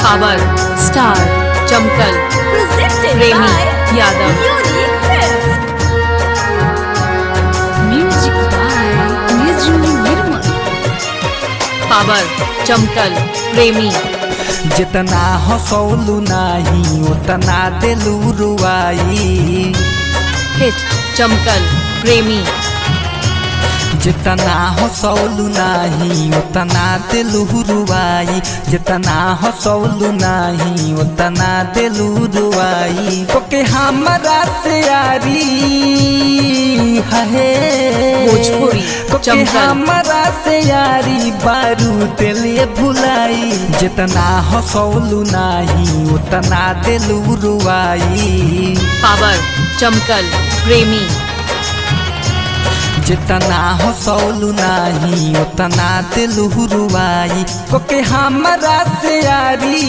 Power star चमकल प्रेमी Yadav music by Niju Nirmal power चमकल प्रेमी जितना हंसौलू नाही उतना दिलू रुआई हिट चमकल प्रेमी जितना हंसौलू नाही उतना दिलू रुआई जितना हंसौलू नहीं उतना दिलू रुआई कोके हमरा से यारी है भोजपुरी कोके हमरा से यारी बारू दिले भुलाई जितना हंसौलू नहीं उतना दिलू रुआई पावर चमकल प्रेमी जितना हंसौलू नहीं उतना दिलू रुआई कोके हमरा से यारी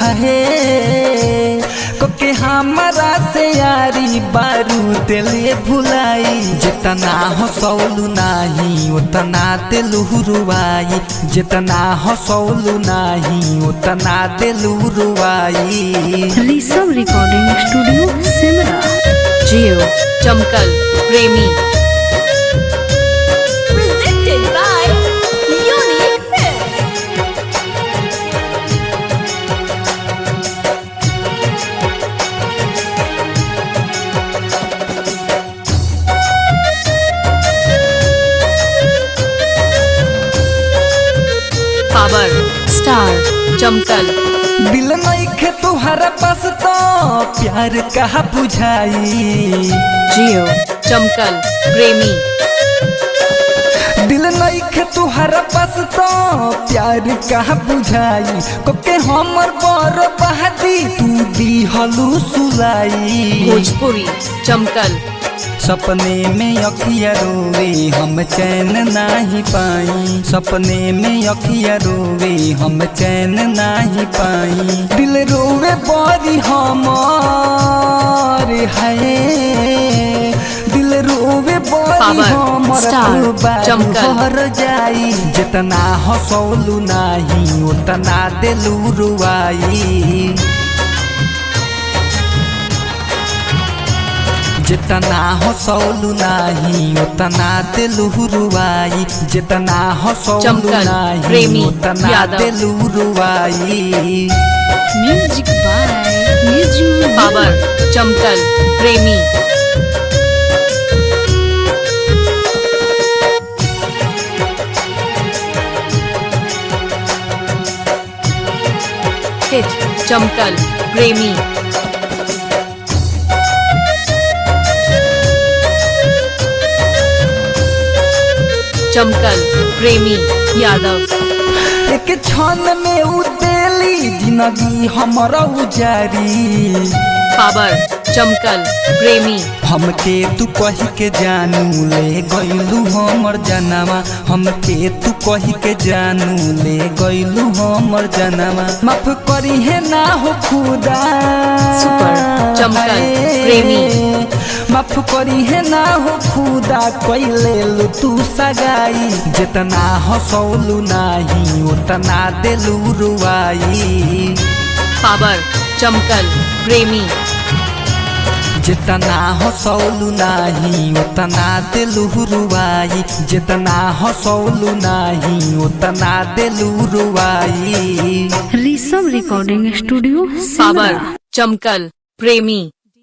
है कोके हमरा से यारी बारू दिले भुलाई जितना हंसौलू नहीं उतना दिलू रुआई जितना हंसौलू नहीं उतना दिलू रुआई। ऋषभ रिकॉर्डिंग स्टूडियो सिमरा जियो चमकल प्रेमी presented by Unique Films. Power star चमकल दिल नइखे तुहरा पास तो प्यार कहा बुझाई जियो चमकल प्रेमी दिल नइखे तुहरा पास तो प्यार कहा बुझाई कोके हमर बर बहादी तू दिहलू सुलाई भोजपुरी चमकल सपने में अखिया रोवे हम चैन नहीं पाई सपने में अखिया रोवे हम चैन नहीं पाई दिल रोवे बड़ी हमार है दिल रोवे बड़ी हमर चमकल जाई जितना हंसौलू नहीं उतना दिलू रुआई जितना हंसौलू नहीं उतना दिलू रुआई जितना हंसौलू नहीं उतना दिलू रुआई। म्यूजिक बाय निजू पावर चमकल प्रेमी हिट चमकल प्रेमी चमकल प्रेमी यादव एक क्षण में उदेली जिंदगी हमारा उजारी पावर चमकल प्रेमी हमके तू कही के जानू ले गईलू हमर जनवा हमके तू कही के जानू ले गईलू हमर जनवा माफ करी है ना हो खुदा सुपर चमकल प्रेमी माफ करी है ना हो खुदा कैले लू तू सगाई जितना हंसौलू नहीं उतना दिलू रुआई पावर चमकल प्रेमी जितना हंसौलू नहीं उतना दिलू रुआई जितना हंसौलू नहीं उतना दिलू रुआई। ऋषभ रिकॉर्डिंग स्टूडियो पावर चमकल प्रेमी।